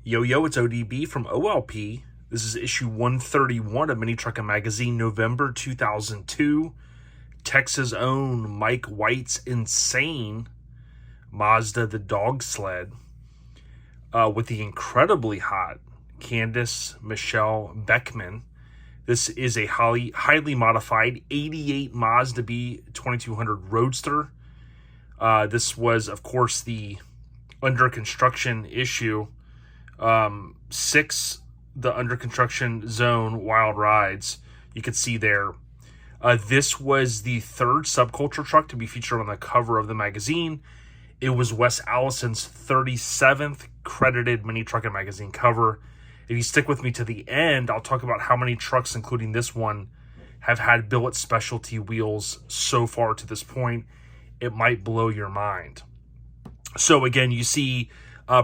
Yo, yo, it's ODB from OLP. This is issue 131 of Mini-Truckin Magazine, November 2002. Texas' own Mike White's insane Mazda the Dawgsled with the incredibly hot Candice Michelle Beckman. This is a highly modified 88 Mazda B2000 Roadster. This was, of course, the under construction issue. 6, the under construction zone wild rides. You can see there. This was the 3rd Subculture truck to be featured on the cover of the magazine. It was Wes Allison's 37th credited Mini-Truckin Magazine cover. If you stick with me to the end, I'll talk about how many trucks, including this one, have had Billet Specialty wheels so far to this point. It might blow your mind. So again, you see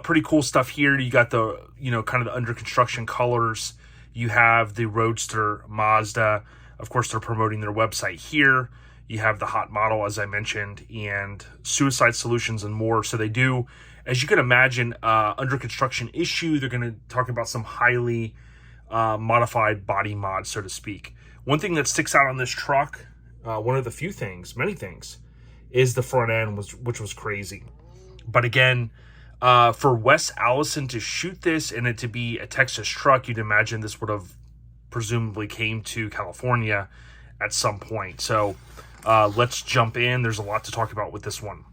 pretty cool stuff here. You got the, kind of the under construction colors. You have the Roadster Mazda. Of course, they're promoting their website here. You have the hot model, as I mentioned, and suicide solutions and more. So they do, as you can imagine, under construction issue. They're going to talk about some highly modified body mods, so to speak. One thing that sticks out on this truck, one of the few things, many things, is the front end, which was crazy. But again, for Wes Allison to shoot this and it to be a Texas truck, you'd imagine this would have presumably came to California at some point. So let's jump in. There's a lot to talk about with this one.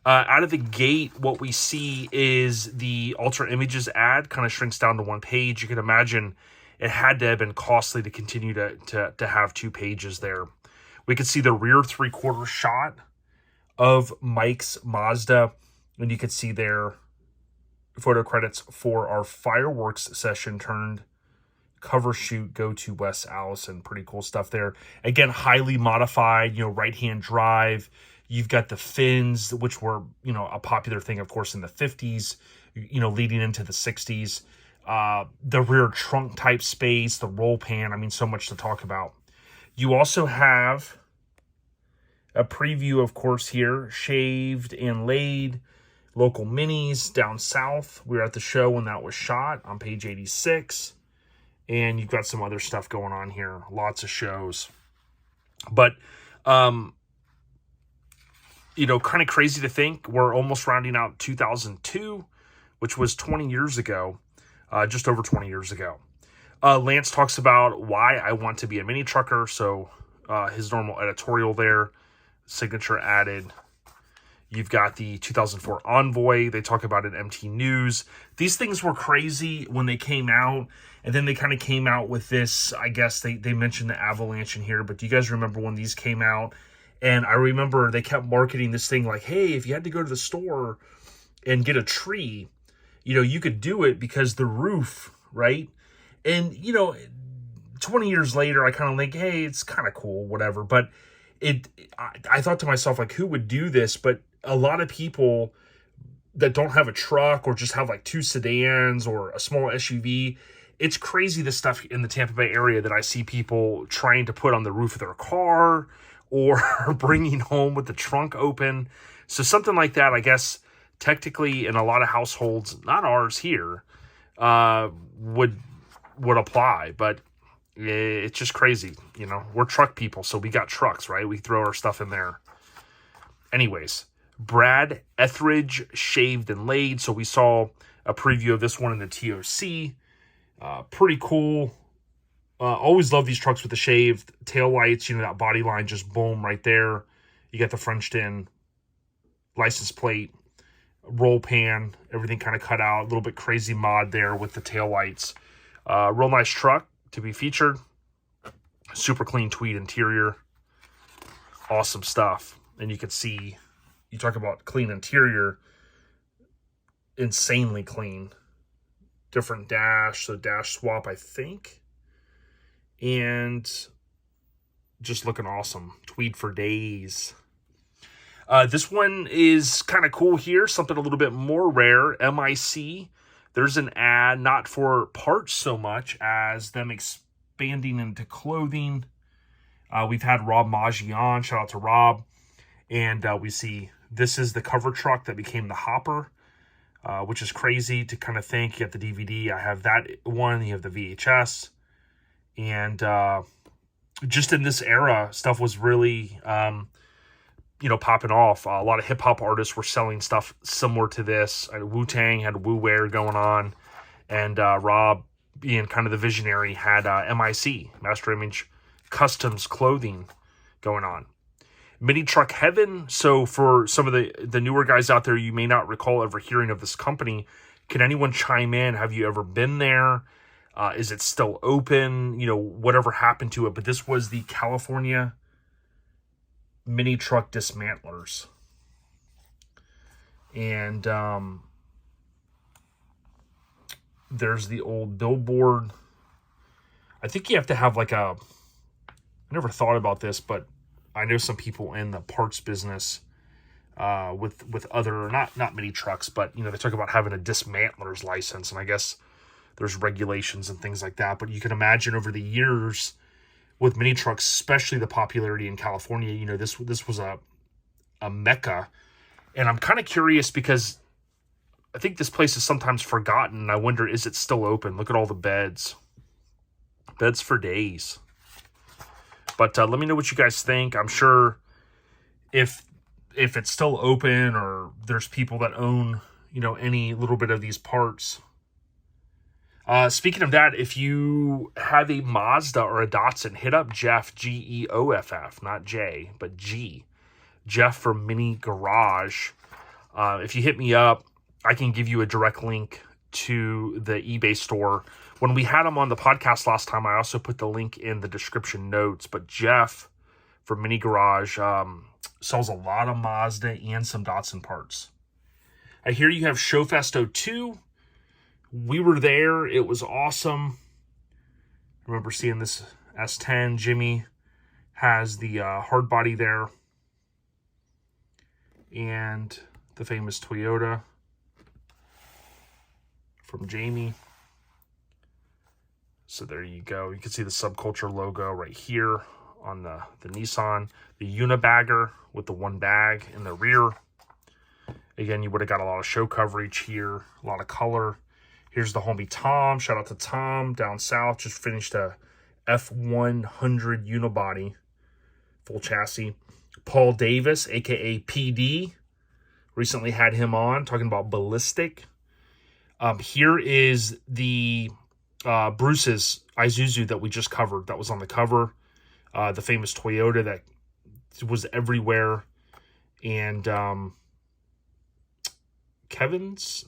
Out of the gate, what we see is the Alter Images ad kind of shrinks down to 1 page. You can imagine it had to have been costly to continue to have 2 pages there. We can see the rear 3/4 shot of Mike's Mazda. And you can see there photo credits for our fireworks session turned cover shoot go to Wes Allison. Pretty cool stuff there. Again, highly modified, right-hand drive. You've got the fins, which were, a popular thing, of course, in the 50s, leading into the 60s. The rear trunk type space, the roll pan. I mean, so much to talk about. You also have a preview, of course, here, shaved and laid. Local minis down south. We were at the show when that was shot on page 86. And you've got some other stuff going on here. Lots of shows. But, kind of crazy to think we're almost rounding out 2002, which was 20 years ago. Just over 20 years ago. Lance talks about why I want to be a mini trucker. So his normal editorial there. Signature added. You've got the 2004 Envoy. They talk about it in MT News. These things were crazy when they came out. And then they kind of came out with this. I guess they mentioned the Avalanche in here. But do you guys remember when these came out? And I remember they kept marketing this thing like, hey, if you had to go to the store and get a tree, you could do it because the roof, right? And, 20 years later, I kind of think, hey, it's kind of cool, whatever. But I thought to myself, like, who would do this? But a lot of people that don't have a truck or just have like 2 sedans or a small SUV, it's crazy the stuff in the Tampa Bay area that I see people trying to put on the roof of their car or bringing home with the trunk open. So something like that, I guess, technically in a lot of households, not ours here, would apply. But it's just crazy. We're truck people, so we got trucks, right? We throw our stuff in there. Anyways, Brad Etheridge shaved and laid. So we saw a preview of this one in the TOC. Pretty cool. Always love these trucks with the shaved taillights. That body line just boom right there. You got the Frenched in license plate, roll pan, everything kind of cut out. A little bit crazy mod there with the taillights. Real nice truck to be featured. Super clean tweed interior. Awesome stuff. And you can see, you talk about clean interior, insanely clean. Different dash, so dash swap, I think. And just looking awesome. Tweed for days. This one is kind of cool here. Something a little bit more rare. MIC. There's an ad, not for parts so much as them expanding into clothing. We've had Rob Maggi on. Shout out to Rob. And we see this is the cover truck that became the Hopper. which is crazy to kind of think. You have the DVD. I have that one. You have the VHS. And just in this era, stuff was really, popping off. A lot of hip-hop artists were selling stuff similar to this. Wu-Tang had Wu-Wear going on. And Rob, being kind of the visionary, had MIC, Master Image Customs clothing going on. Mini Truck Heaven. So for some of the newer guys out there, you may not recall ever hearing of this company. Can anyone chime in? Have you ever been there? Is it still open? Whatever happened to it. But this was the California Mini-Truck Dismantlers. And there's the old billboard. I think you have to have like I never thought about this, but I know some people in the parts business with other, not mini trucks, but, they talk about having a dismantler's license. And I guess there's regulations and things like that. But you can imagine over the years with mini trucks, especially the popularity in California, this was a mecca. And I'm kind of curious because I think this place is sometimes forgotten. I wonder, is it still open? Look at all the beds. Beds for days. But let me know what you guys think. I'm sure if it's still open or there's people that own, any little bit of these parts. Speaking of that, if you have a Mazda or a Datsun, hit up Jeff, Geoff, not J, but G. Jeff from Mini Garage. If you hit me up, I can give you a direct link to the eBay store. When we had him on the podcast last time, I also put the link in the description notes. But Jeff from Mini Garage sells a lot of Mazda and some Datsun parts. I hear you have Showfest 02. We were there. It was awesome. I remember seeing this S10. Jimmy has the hard body there. And the famous Toyota from Jamie. So there you go. You can see the Subculture logo right here on the Nissan. The Unibagger with the one bag in the rear. Again, you would have got a lot of show coverage here. A lot of color. Here's the homie Tom. Shout out to Tom down south. Just finished a F100 unibody. Full chassis. Paul Davis, a.k.a. PD. Recently had him on. Talking about ballistic. Here is the Bruce's Isuzu that we just covered. That was on the cover. The famous Toyota that was everywhere. And Kevin's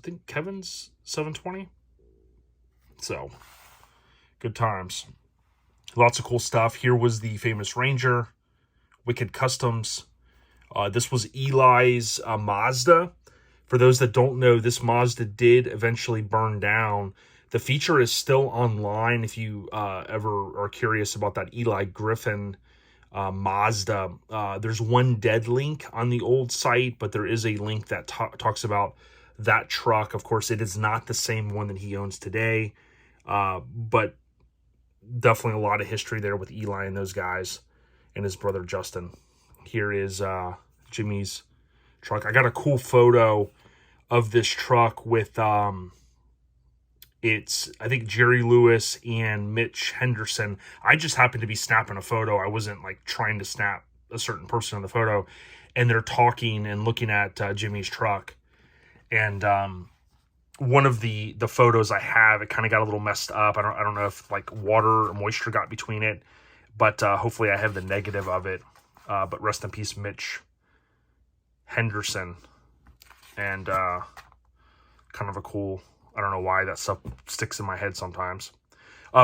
720. So, good times. Lots of cool stuff. Here was the famous Ranger. Wicked Customs. This was Eli's Mazda. For those that don't know, this Mazda did eventually burn down. The feature is still online if you ever are curious about that Eli Griffin Mazda. There's one dead link on the old site, but there is a link that talks about that truck. Of course, it is not the same one that he owns today, but definitely a lot of history there with Eli and those guys and his brother Justin. Here is Jimmy's truck. I got a cool photo of this truck with it's, I think, Jerry Lewis and Mitch Henderson. I just happened to be snapping a photo. I wasn't like trying to snap a certain person in the photo. And they're talking and looking at Jimmy's truck. And one of the photos I have, it kind of got a little messed up. I don't know if like water or moisture got between it. But hopefully I have the negative of it. But rest in peace, Mitch Henderson. And kind of a cool, I don't know why that stuff sticks in my head sometimes.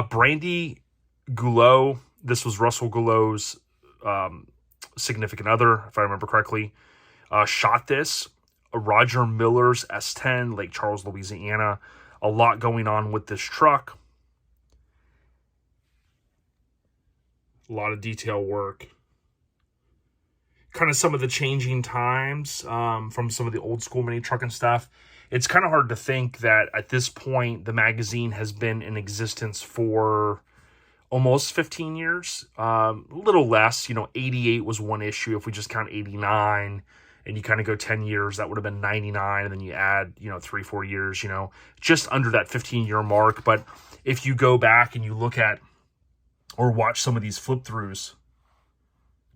Brandy Goulot. This was Russell Goulot's significant other, if I remember correctly. Shot this. Roger Miller's S10, Lake Charles, Louisiana. A lot going on with this truck. A lot of detail work. Kind of some of the changing times from some of the old school mini truck and stuff. It's kind of hard to think that at this point, the magazine has been in existence for almost 15 years. A little less, 88 was one issue if we just count 89 and you kind of go 10 years, that would have been 99, and then you add, 3-4 years, just under that 15-year mark. But if you go back and you look at or watch some of these flip-throughs,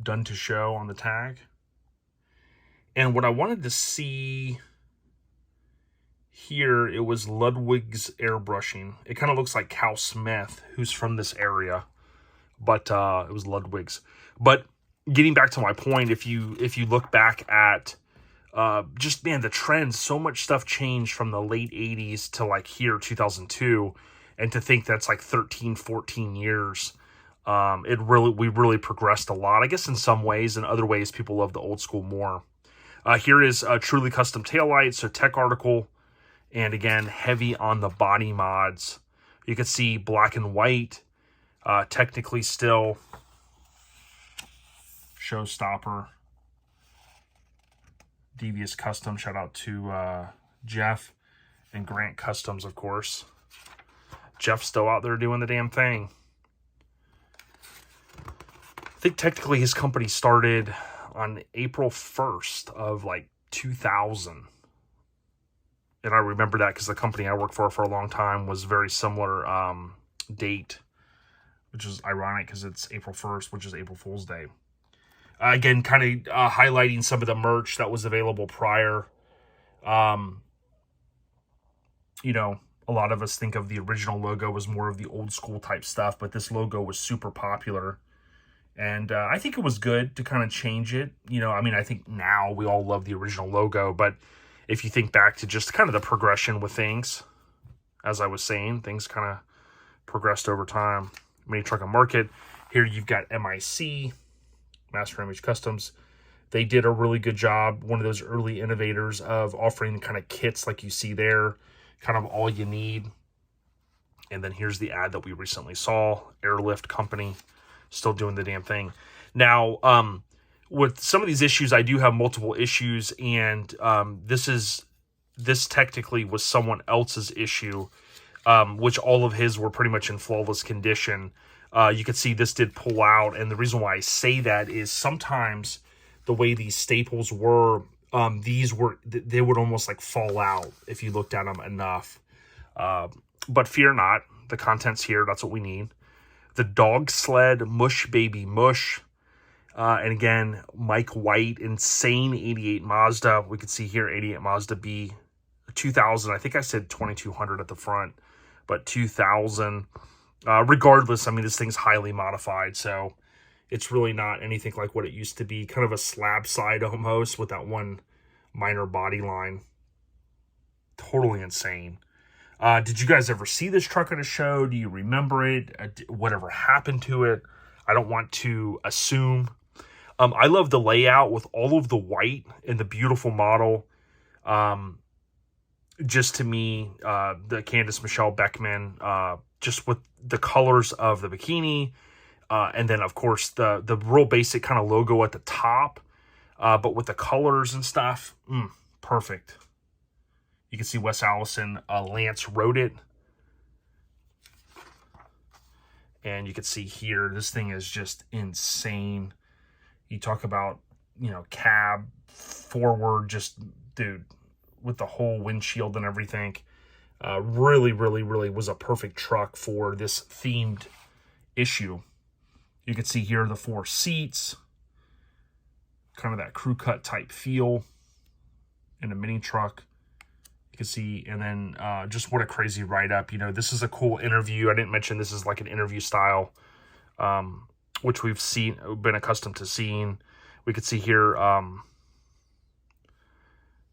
done to show on the tag. And what I wanted to see here, it was Ludwig's airbrushing. It kind of looks like Cal Smith, who's from this area, but it was Ludwig's. But getting back to my point, if you look back at just, man, the trends, so much stuff changed from the late 80s to like here, 2002, and to think that's like 13, 14 years. We really progressed a lot, I guess, in some ways. In other ways, people love the old school more. Here is Truly Custom Taillights, so tech article, and again, heavy on the body mods. You can see black and white, technically still showstopper. Devious Custom, shout out to Jeff and Grant Customs, of course. Jeff's still out there doing the damn thing. I think technically his company started on April 1st of like 2000. And I remember that because the company I worked for a long time was very similar date, which is ironic because it's April 1st, which is April Fool's Day. Again, kind of highlighting some of the merch that was available prior. A lot of us think of the original logo as more of the old school type stuff, but this logo was super popular. And I think it was good to kind of change it. I think now we all love the original logo, but if you think back to just kind of the progression with things, as I was saying, things kind of progressed over time. Mini-Truck Market. Here you've got MIC, Master Image Customs. They did a really good job. One of those early innovators of offering kind of kits like you see there, kind of all you need. And then here's the ad that we recently saw, Airlift Company. Still doing the damn thing. Now, with some of these issues, I do have multiple issues, and this technically was someone else's issue, which all of his were pretty much in flawless condition. You can see this did pull out, and the reason why I say that is sometimes the way these staples were, they would almost like fall out if you looked at them enough. But fear not, the content's here. That's what we need. The Dawgsled Mush Baby Mush. And again, Mike White, insane 88 Mazda. We can see here 88 Mazda B2000. I think I said 2200 at the front, but 2000. Regardless, this thing's highly modified, so it's really not anything like what it used to be. Kind of a slab side almost with that one minor body line. Totally insane. Did you guys ever see this truck at a show? Do you remember it? Whatever happened to it? I don't want to assume. I love the layout with all of the white and the beautiful model. Just to me, the Candice Michelle Beckman, just with the colors of the bikini, and then of course the real basic kind of logo at the top, but with the colors and stuff, perfect. You can see Wes Allison, Lance wrote it. And you can see here, this thing is just insane. You talk about, cab, forward, just, dude, with the whole windshield and everything. Really, really, really was a perfect truck for this themed issue. You can see here the 4 seats. Kind of that crew cut type feel in a mini truck. You can see, and then just what a crazy write-up. This is a cool interview. I didn't mention this is like an interview style, which we've been accustomed to seeing. We could see here,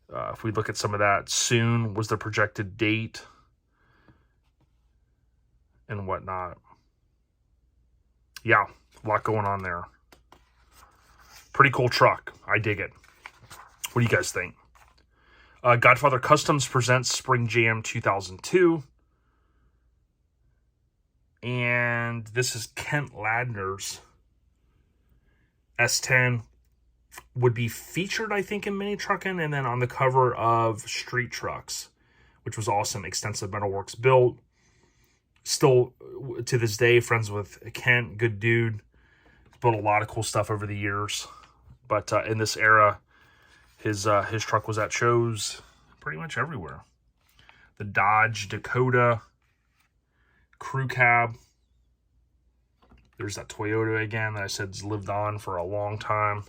if we look at some of that, soon was the projected date and whatnot. Yeah, a lot going on there. Pretty cool truck. I dig it. What do you guys think? Godfather Customs presents Spring Jam 2002. And this is Kent Ladner's S10. Would be featured, I think, in Mini-Truckin', and then on the cover of Street Trucks, which was awesome. Extensive Metalworks built. Still, to this day, friends with Kent. Good dude. Built a lot of cool stuff over the years. But in this era, His truck was at shows pretty much everywhere. The Dodge Dakota crew cab. There's that Toyota again that I said's lived on for a long time.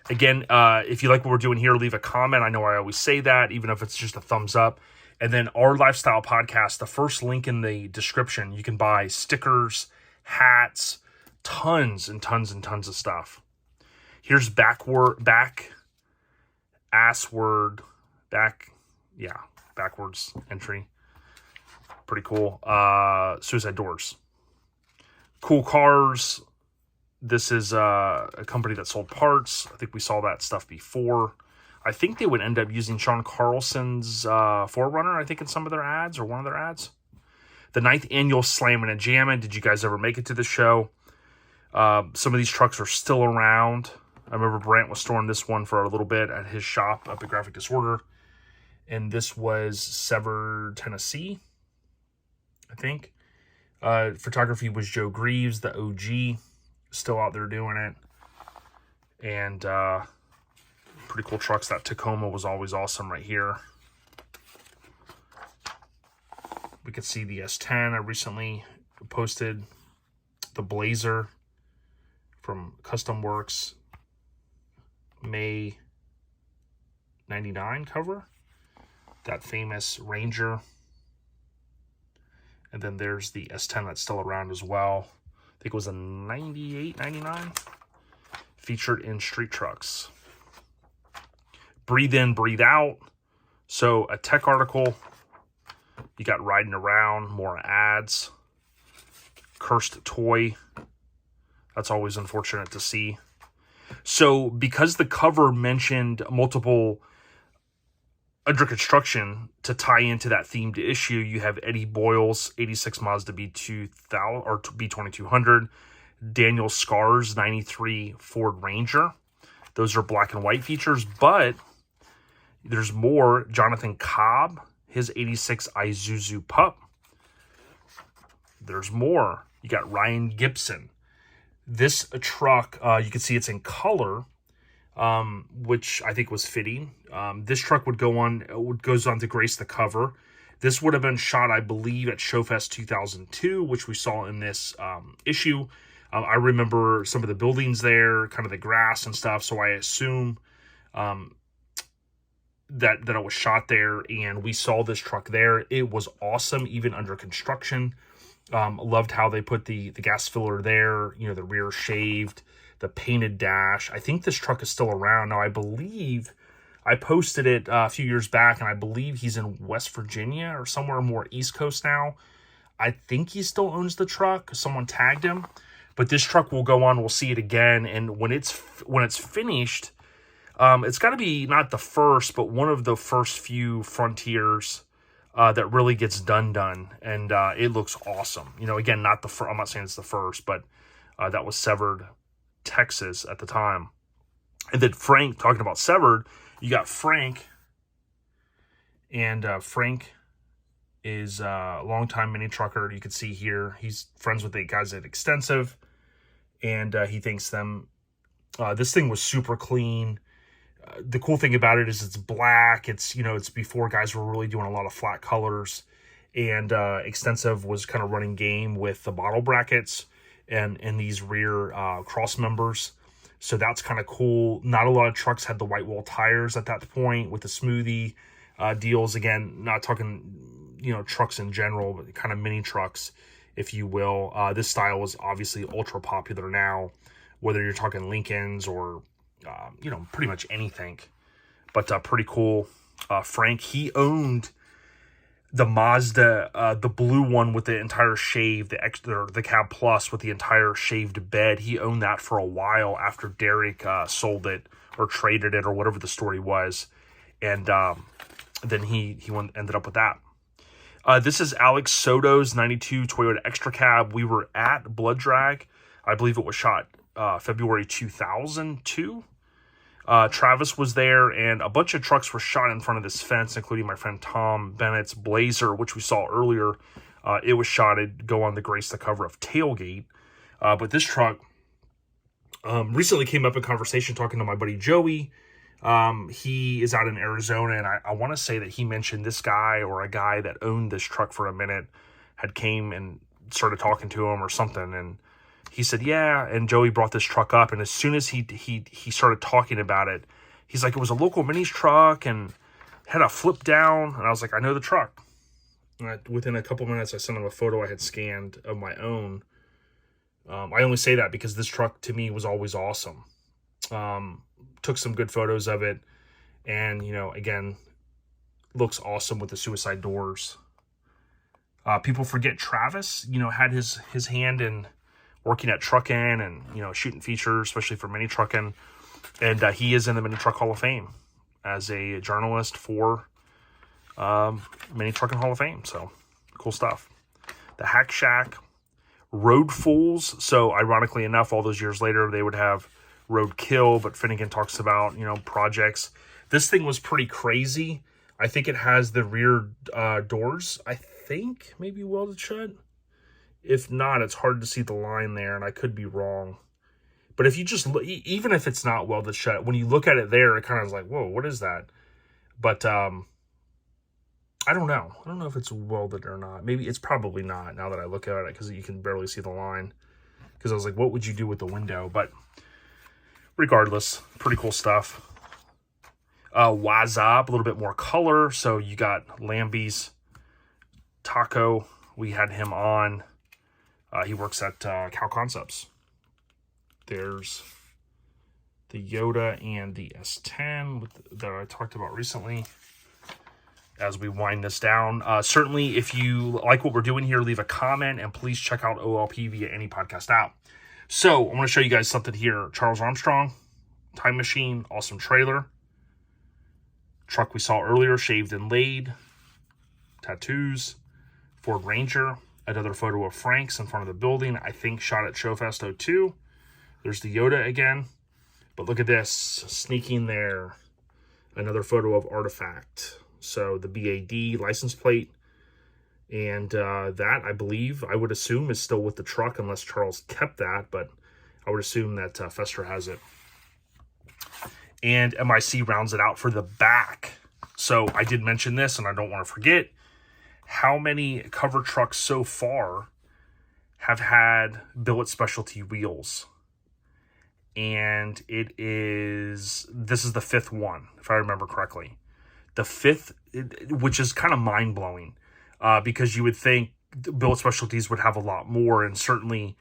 Again, if you like what we're doing here, leave a comment. I know I always say that, even if it's just a thumbs up. And then our lifestyle podcast, the first link in the description, you can buy stickers, hats, tons and tons and tons of stuff. Here's Backwards Entry. Pretty cool. Suicide Doors. Cool cars. This is a company that sold parts. I think we saw that stuff before. I think they would end up using Sean Carlson's 4Runner, I think, in some of their ads, or one of their ads. The Ninth Annual Slammin Jammin. Did you guys ever make it to the show? Some of these trucks are still around. I remember Brant was storing this one for a little bit at his shop up at Graphic Disorder. And this was Severed, Tennessee, I think. Photography was Joe Greaves, the OG, still out there doing it. And pretty cool trucks. That Tacoma was always awesome right here. We could see the S10. I recently posted the Blazer from Custom Works, May 99 cover. That famous Ranger. And then there's the S10 that's still around as well. I think it was a 98, 99. Featured in Street Trucks. Breathe In, Breathe Out. So a tech article. You got Riding Around, more ads. Cursed Toy. That's always unfortunate to see. So because the cover mentioned multiple under construction, to tie into that themed issue, you have Eddie Boyles' 86 Mazda B2000 or B2200, Daniel Scarr's 93 Ford Ranger. Those are black and white features, but there's more. Jonathan Cobb, his 86 Isuzu Pup. There's more. You got Ryan Gibson. This truck, you can see it's in color, which I think was fitting. This truck goes on to grace the cover. This would have been shot, I believe, at Showfest 2002, which we saw in this issue. I remember some of the buildings there, kind of the grass and stuff, so I assume that it was shot there, and we saw this truck there. It was awesome, even under construction. Loved how they put the gas filler there, you know, the rear shaved, the painted dash. I think this truck is still around. Now, I believe I posted it a few years back, and I believe he's in West Virginia or somewhere more East Coast now. I think he still owns the truck. Someone tagged him. But this truck will go on. We'll see it again. And when it's finished, it's got to be not the first, but one of the first few Frontiers that really gets done. And it looks awesome. You know, again, not the first. I'm not saying it's the first, but that was Severed, Texas at the time. And then Frank, talking about Severed, you got Frank. And Frank is a longtime mini trucker. You can see here, he's friends with the guys at Extensive. And he thanks them. This thing was super clean. The cool thing about it is it's black. It's, you know, it's before guys were really doing a lot of flat colors. And Extensive was kind of running game with the bottle brackets and these rear cross members. So that's kind of cool. Not a lot of trucks had the white wall tires at that point with the smoothie deals. Again, not talking, you know, trucks in general, but kind of mini trucks, if you will. This style is obviously ultra popular now, whether you're talking Lincolns or, you know, pretty much anything. But pretty cool. Frank, he owned the Mazda, the blue one with the entire shave, the Cab Plus with the entire shaved bed. He owned that for a while after Derek sold it or traded it or whatever the story was. And then he ended up with that. This is Alex Soto's 92 Toyota Extra Cab. We were at Blood Drag. I believe it was shot February 2002. Travis was there, and a bunch of trucks were shot in front of this fence, including my friend Tom Bennett's Blazer, which we saw earlier. It was shot to go on the grace the cover of Tailgate. But this truck Recently came up in conversation talking to my buddy Joey. He is out in Arizona, and I want to say that he mentioned this guy or a guy that owned this truck for a minute had came and started talking to him or something, and he said, yeah, and Joey brought this truck up, and as soon as he started talking about it, he's like, it was a local minis truck and had a flip down, and I was like, I know the truck. And within a couple minutes, I sent him a photo I had scanned of my own. I only say that because this truck to me was always awesome. Took some good photos of it, and again, looks awesome with the suicide doors. People forget Travis had his hand in working at Truckin and shooting features, especially for Mini-Truckin, and he is in the Mini-Truck Hall of Fame as a journalist for Mini-Truckin Hall of Fame. So cool stuff. The Hack Shack, Road Fools. So ironically enough, all those years later, they would have Roadkill, but Finnegan talks about, projects. This thing was pretty crazy. I think it has the rear doors, I think, maybe welded shut. If not, it's hard to see the line there, and I could be wrong. But if you just look, even if it's not welded shut, when you look at it there, it kind of is like, whoa, what is that? But I don't know. I don't know if it's welded or not. Maybe it's probably not now that I look at it, because you can barely see the line. Because I was like, what would you do with the window? But regardless, pretty cool stuff. Wise Up, a little bit more color. So you got Lambie's Taco. We had him on. He works at Cow Concepts. There's the Yoda and the S10 that I talked about recently. As we wind this down, certainly if you like what we're doing here, leave a comment, and please check out OLP via any podcast app. So I want to show you guys something here. Charles Armstrong, Time Machine, awesome trailer. Truck we saw earlier, shaved and laid. Tattoos. Ford Ranger. Another photo of Frank's in front of the building. I think shot at Showfest 02. There's the Yoda again. But look at this. Sneaking there. Another photo of Artifact. So the BAD license plate. And that, I believe, I would assume is still with the truck, unless Charles kept that. But I would assume that Fester has it. And MIC rounds it out for the back. So I did mention this, and I don't want to forget. How many cover trucks so far have had Billet Specialty wheels? And this is the fifth one, if I remember correctly. The fifth, which is kind of mind-blowing, because you would think Billet Specialties would have a lot more, and certainly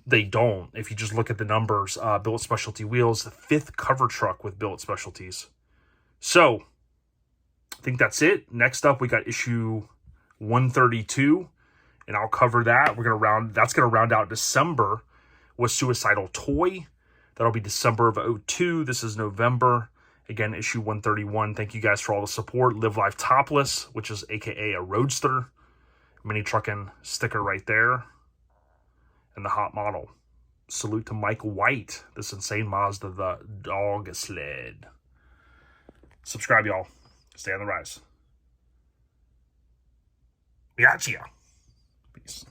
they don't. If you just look at the numbers, Billet Specialty wheels, the fifth cover truck with Billet Specialties. So I think that's it. Next up, we got issue 132, and I'll cover that. That's gonna round out December with Suicidal Toy. That'll be December of 02. This is November. Again, issue 131. Thank you guys for all the support. Live Life Topless, which is aka a Roadster. Mini-Truckin sticker right there. And the hot model. Salute to Mike White, this insane Mazda, the Dawgsled. Subscribe, y'all. Stay on the rise. We got ya. Peace.